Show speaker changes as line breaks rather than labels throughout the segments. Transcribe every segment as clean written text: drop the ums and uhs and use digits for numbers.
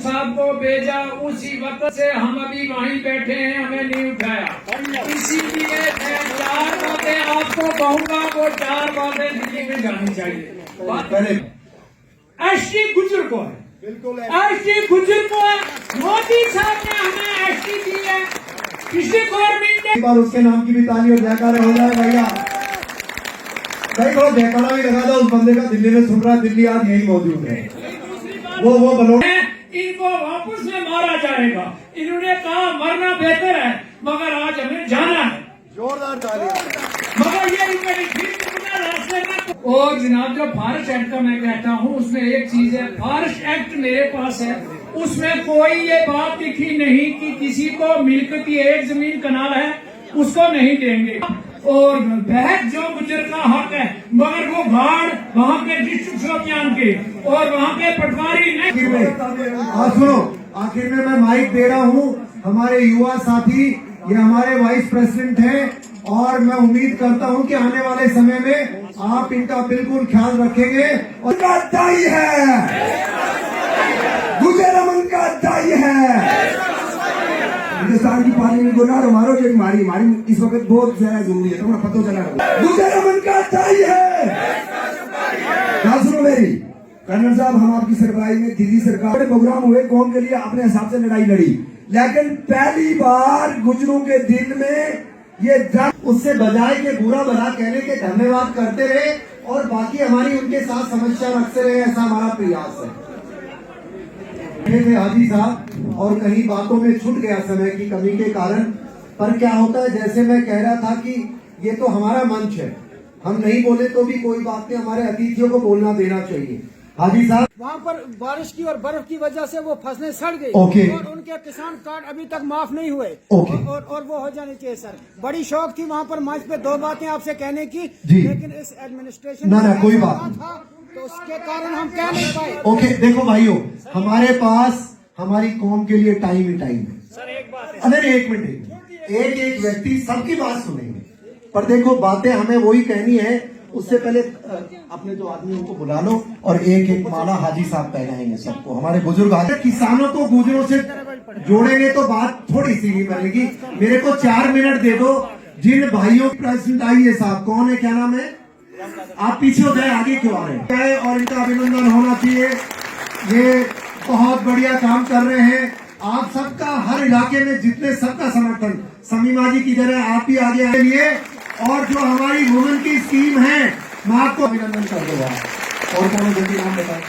साहब को भेजा, उसी वक्त से हम अभी वहीं बैठे हैं, हमें नहीं उठाया। इसीलिए मैं 4 बातें आपको कहूँगा, वो 4 बातें दिल्ली में जानी चाहिए। बात पहले एसटी गुजर को है, बिल्कुल एसटी गुजर को है। मोदी साहब ने हमें एसटी दी है, पिछली गवर्नमेंट ने।
बार उसके नाम की भी ताली और जयकारा हो जाए भैया, भाई थोड़ा जयकारा भी लगा दो उस बंदे का, दिल्ली में सुन रहा है, दिल्ली आज यही मौजूद है। वो बलोड़े
इनको वापस में मारा जाएगा। इन्होंने कहा मरना बेहतर है, मगर आज हमें जाना है।
जोरदार तालियां।
मगर ये रास्ते में। और जनाब जो फॉरेस्ट एक्ट का मैं कहता हूँ, उसमें एक चीज है, फॉरेस्ट एक्ट मेरे पास है, उसमें कोई ये बात लिखी नहीं कि किसी को मिल्कती एक जमीन कनाल है उसको नहीं देंगे। और बहत जो गुजर का हक है, मगर वो घाड़ वहाँ के डिस्ट्रिक्ट शोपियान के और वहाँ के पटवारी नहीं।
सुनो, आखिर में मैं माइक दे रहा हूँ हमारे युवा साथी, ये हमारे वाइस प्रेसिडेंट हैं, और मैं उम्मीद करता हूँ कि आने वाले समय में आप इनका बिल्कुल ख्याल रखेंगे। और का दाई है, गुजर अमन का दाई है। हिंदुस्तान की पार्लियामेंट को ना मारो, जो मारी इस वक्त बहुत ज्यादा जरूरी है, तुम्हें पता चला। गुजर अमन का दाई है। बात सुनो मेरी, कर्नल साहब, हम आपकी सरकार में दिल्ली सरकार बड़े प्रोग्राम हुए, कौम के लिए अपने हिसाब से लड़ाई लड़ी, लेकिन पहली बार गुजरों के दिल में ये दर्द, उससे बजाय के बुरा भला कहने के धन्यवाद करते रहे और बाकी हमारी उनके साथ समस्या रखते रहे, ऐसा हमारा प्रयास है। थे हाजी साहब और कहीं बातों में छूट गया समय की कमी के कारण, पर क्या होता है, जैसे मैं कह रहा था कि ये तो हमारा मंच है, हम नहीं बोले तो भी कोई बात नहीं, हमारे अतिथियों को बोलना देना चाहिए। हाजी साहब,
वहाँ पर बारिश की और बर्फ की वजह से वो फसलें सड़ गई और उनके किसान कार्ड अभी तक माफ नहीं हुए और वो हो जाने चाहिए सर। बड़ी शौक थी वहाँ पर मंच पे 2 बातें आपसे कहने की, लेकिन इस एडमिनिस्ट्रेशन
ना कोई बात
था तो उसके कारण हम कह नहीं पाए।
ओके, देखो भाइयों, हमारे पास हमारी कौम के लिए टाइम ही टाइम है
सर। एक बात है,
अरे एक मिनट, एक व्यक्ति सबकी बात सुनेंगे, पर देखो बातें हमें वही कहनी है। उससे पहले अपने जो आदमियों को बुला लो और एक माला हाजी साहब पहनाएंगे सबको, हमारे बुजुर्ग आते। किसानों को गुजरों से जोड़ेंगे तो बात थोड़ी सी नहीं बनेगी। मेरे को 4 मिनट दे दो। जिन भाइयों प्रेसिडेंट आइए साहब, कौन है, क्या नाम है, आप पीछे हो जाए, आगे क्यों आ रहे हैं, और इनका अभिनंदन होना चाहिए। ये बहुत बढ़िया काम कर रहे हैं। आप सबका हर इलाके में जितने सबका समर्थन, समीमा जी की तरह आप ही आगे आए लिए, और जो हमारी वुमेन की स्कीम है, मैं आपको अभिनंदन कर दूंगा। और कौन जल्दी नाम बताए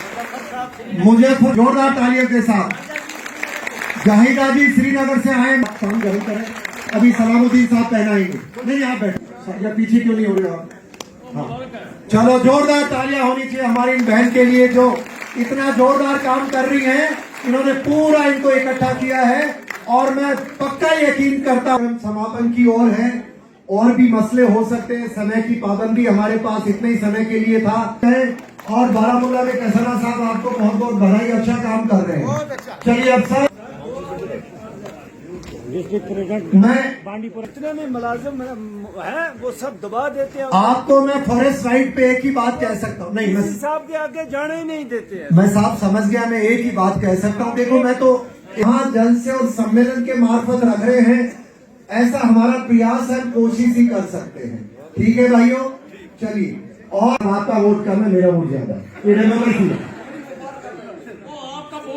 मुझे, जोरदार तालियों के साथ। जाहिदा जी श्रीनगर से आए, काम जरूर करें। अभी सलामुद्दीन साहब पहनाएंगे, नहीं आप बैठे, या पीछे क्यों नहीं हो रहे आप? हाँ, चलो जोरदार तालियां होनी चाहिए हमारी इन बहन के लिए जो इतना जोरदार काम कर रही हैं। इन्होंने पूरा इनको इकट्ठा किया है और मैं पक्का यकीन करता हूँ समापन की ओर है। और भी मसले हो सकते हैं, समय की पाबंदी, हमारे पास इतने ही समय के लिए था। और बारामूला में कैसरा साहब आपको बहुत बहुत बधाई, अच्छा काम कर रहे हैं। चलिए अब सर, मैं
बांडीपुर इतने में मुलाजिम है, वो सब दबा देते हैं
आपको। मैं फॉरेस्ट राइट पे एक ही बात कह सकता हूँ, नहीं मैं
साहब के आगे जाने ही नहीं देते हैं।
मैं साहब समझ गया, मैं एक ही बात कह सकता हूँ। देखो, मैं तो यहाँ जन से और सम्मेलन के मार्फत रख रहे हैं, ऐसा हमारा प्रयास है, कोशिश ही कर सकते हैं। ठीक है भाइयों, चलिए। और आपका वोट कम है, मेरा वोट ज्यादा है,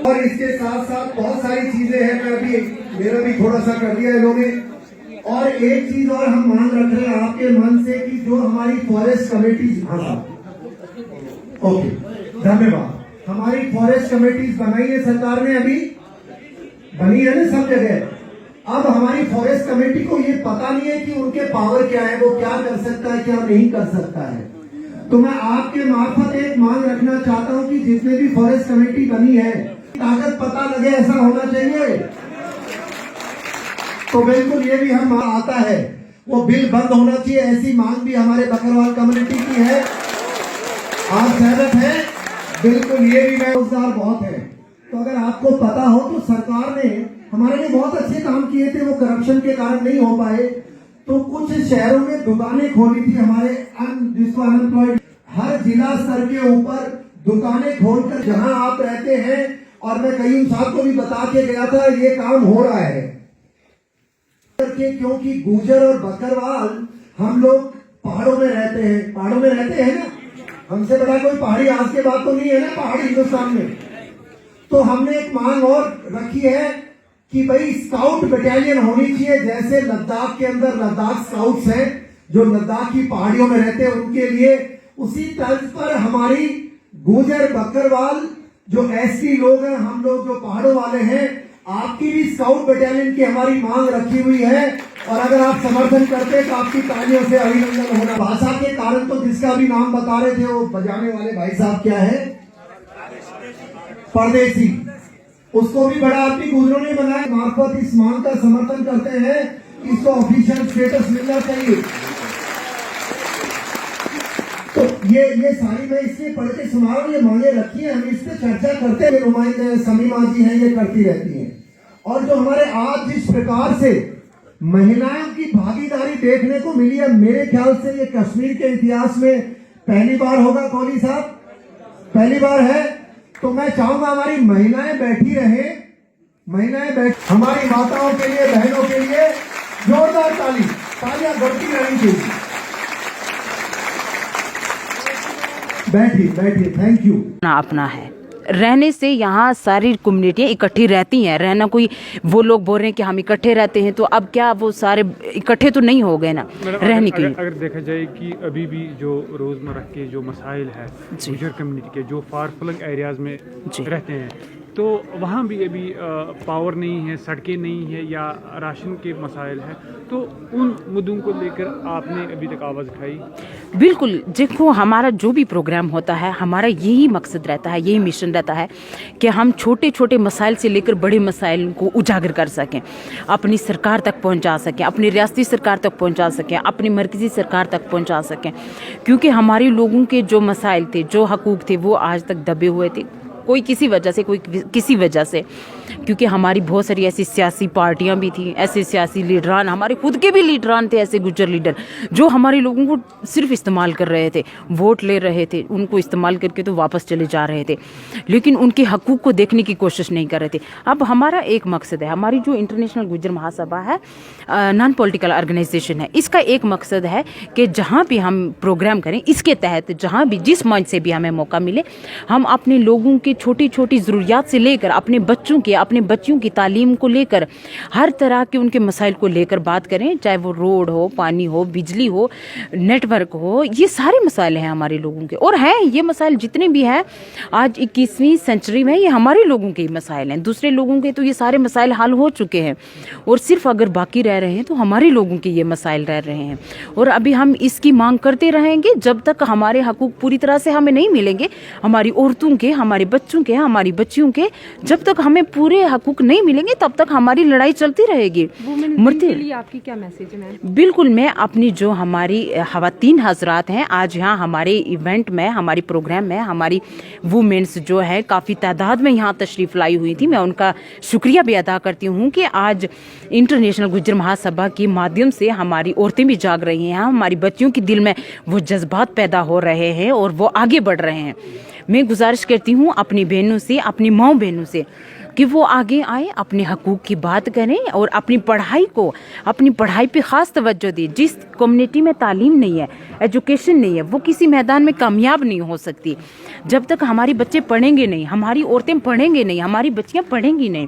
और इसके साथ साथ बहुत सारी चीजें हैं, मैं अभी मेरा भी थोड़ा सा कर दिया इन्होंने। और एक चीज और हम मांग रख रहे हैं आपके मन से कि जो हमारी फॉरेस्ट कमेटीज, ओके धन्यवाद, हमारी फॉरेस्ट कमेटीज बनाई है सरकार ने, अभी बनी है ना सब जगह। अब हमारी फॉरेस्ट कमेटी को ये पता नहीं है कि उनके पावर क्या है, वो क्या कर सकता है, क्या नहीं कर सकता है। तो मैं आपके मार्फत एक मांग रखना चाहता हूं कि जितने भी फॉरेस्ट कमेटी बनी है, ताकत पता लगे, ऐसा होना चाहिए। तो बिल्कुल ये भी हम आता है, वो बिल बंद होना चाहिए, ऐसी मांग भी हमारे बकरवाल कम्युनिटी की है। आप सहमत हैं? बिल्कुल, ये भी मैं रोजगार बहुत है। तो अगर आपको पता हो तो सरकार ने हमारे लिए बहुत अच्छे काम किए थे, वो करप्शन के कारण नहीं हो पाए। तो कुछ शहरों में दुकानें खोली थी हमारे जिसको अनएम्प्लॉयड, हर जिला स्तर के ऊपर दुकानें खोलकर जहां आप रहते हैं और मैं कईम साहब को भी बता के गया था ये काम हो रहा है क्योंकि गुजर और बकरवाल हम लोग पहाड़ों में रहते हैं ना, हमसे बड़ा कोई पहाड़ी आज के बाद तो नहीं है ना पहाड़ी हिंदुस्तान में। तो हमने एक मांग और रखी है कि भाई स्काउट बटालियन होनी चाहिए, जैसे लद्दाख के अंदर लद्दाख स्काउट्स हैं जो लद्दाख की पहाड़ियों में रहते हैं उनके लिए, उसी तर्ज पर हमारी गुजर बकरवाल जो एसटी लोग हैं, हम लोग जो पहाड़ों वाले हैं, आपकी भी स्काउट बटालियन की हमारी मांग रखी हुई है। और अगर आप समर्थन करते तो आपकी तालियों से अभिनंदन होना। भाषा के कारण तो जिसका भी नाम बता रहे थे वो बजाने वाले भाई साहब क्या है, परदेसी, उसको भी बड़ा आदमी गुजरों ने बनाया। मार्फत इस मांग का समर्थन करते हैं, इसको ऑफिशियल स्टेटस मिलना चाहिए। तो ये सारी मैं इसलिए पढ़ के सुना रहा हूं, ये मांगे रखी है, हम इस पे चर्चा करते हैं। नुमाइंदे समीमा जी हैं, ये करती रहती हैं। और जो हमारे आज जिस प्रकार से महिलाओं की भागीदारी देखने को मिली है, मेरे ख्याल से ये कश्मीर के इतिहास में पहली बार होगा। कोहली साहब, पहली बार है। तो मैं चाहूंगा हमारी महिलाएं बैठी रहे, हमारी माताओं के लिए, बहनों के लिए जोरदार तालियां बढ़ती रहनी चाहिए। बैठिए, थैंक यू।
अपना है रहने से यहाँ सारी कम्युनिटियाँ इकट्ठी रहती हैं। रहना कोई वो लोग बोल रहे हैं कि हम इकट्ठे रहते हैं, तो अब क्या वो सारे इकट्ठे तो नहीं हो गए ना रहने के लिए।
अगर देखा जाए कि अभी भी जो रोज़मर्रा के जो मसाइल है गुजर कम्युनिटी के, जो फार फ्लंग एरियाज़ में रहते हैं, तो वहाँ भी अभी पावर नहीं है, सड़कें नहीं है या राशन के मसाइल है, तो उन मुद्दों को लेकर आपने अभी तक आवाज़ उठाई?
बिल्कुल, देखो हमारा जो भी प्रोग्राम होता है, हमारा यही मकसद रहता है, यही मिशन रहता है कि हम छोटे छोटे मसाइल से लेकर बड़े मसाइल को उजागर कर सकें, अपनी सरकार तक पहुंचा सकें, अपनी रियासती सरकार तक पहुंचा सकें, अपनी मरकज़ी सरकार तक पहुंचा सकें। क्योंकि हमारे लोगों के जो मसाइल थे, जो हकूक़ थे, वो आज तक दबे हुए थे, कोई किसी वजह से, कोई किसी वजह से। क्योंकि हमारी बहुत सारी ऐसी सियासी पार्टियां भी थी, ऐसे सियासी लीडरान, हमारे खुद के भी लीडरान थे, ऐसे गुज्जर लीडर जो हमारे लोगों को सिर्फ इस्तेमाल कर रहे थे, वोट ले रहे थे, उनको इस्तेमाल करके तो वापस चले जा रहे थे, लेकिन उनके हकूक़ को देखने की कोशिश नहीं कर रहे थे। अब हमारा एक मकसद है, हमारी जो इंटरनेशनल गुज्जर महासभा है, नॉन पॉलिटिकल ऑर्गेनाइजेशन है, इसका एक मकसद है कि जहाँ भी हम प्रोग्राम करें, इसके तहत जहाँ भी जिस मंच से भी हमें मौका मिले, हम अपने लोगों के छोटी छोटी ज़रूरियात से लेकर अपने बच्चों के, अपने बच्चियों की तालीम को लेकर, हर तरह के उनके मसाइल को लेकर बात करें, चाहे वो रोड हो, पानी हो, बिजली हो, नेटवर्क हो, ये सारे मसाइल हैं हमारे लोगों के। और हैं ये मसाइल जितने भी हैं आज 21वीं सेंचुरी में, ये हमारे लोगों के ही मसाइल हैं। दूसरे लोगों के तो ये सारे मसाइल हल हो चुके हैं, और सिर्फ अगर बाकी रह रहे हैं तो हमारे लोगों के ये मसाइल रह रहे हैं। और अभी हम इसकी मांग करते रहेंगे जब तक हमारे हकूक़ पूरी तरह से हमें नहीं मिलेंगे, हमारी औरतों के, हमारे बच्चों के, हमारी बच्चियों के, जब तक हमें पूरे हकूक़ नहीं मिलेंगे तब तक हमारी लड़ाई चलती रहेगी।
के लिए आपकी क्या मैसेज है मैम?
बिल्कुल, मैं अपनी जो हमारी ख़वातीन हजरात हैं, आज यहाँ हमारे इवेंट में, हमारी प्रोग्राम में, हमारी वुमेन्स जो है काफ़ी तादाद में यहाँ तशरीफ़ लाई हुई थी, मैं उनका शुक्रिया भी अदा करती हूँ कि आज इंटरनेशनल गुज्जर महासभा के माध्यम से हमारी औरतें भी जाग रही हैं, हमारी बच्चियों के दिल में वो जज्बात पैदा हो रहे हैं और वो आगे बढ़ रहे हैं। मैं गुजारिश करती हूँ अपनी बहनों से, अपनी माँ बहनों से, कि वो आगे आए, अपने हकूक़ की बात करें और अपनी पढ़ाई पे ख़ास तवज्जो दें। जिस कम्युनिटी में तालीम नहीं है, एजुकेशन नहीं है, वो किसी मैदान में कामयाब नहीं हो सकती। जब तक हमारे बच्चे पढ़ेंगे नहीं, हमारी औरतें पढ़ेंगे नहीं, हमारी बच्चियाँ पढ़ेंगी नहीं,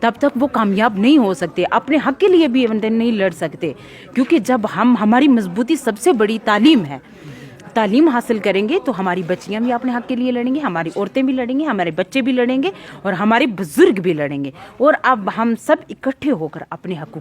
तब तक वो कामयाब नहीं हो सकते, अपने हक़ के लिए भी नहीं लड़ सकते। क्योंकि जब हमारी मजबूती सबसे बड़ी तालीम है, तालीम हासिल करेंगे तो हमारी बच्चियां भी अपने हक़ के लिए लड़ेंगी, हमारी औरतें भी लड़ेंगी, हमारे बच्चे भी लड़ेंगे और हमारे बुजुर्ग भी लड़ेंगे। और अब हम सब इकट्ठे होकर अपने हकूक़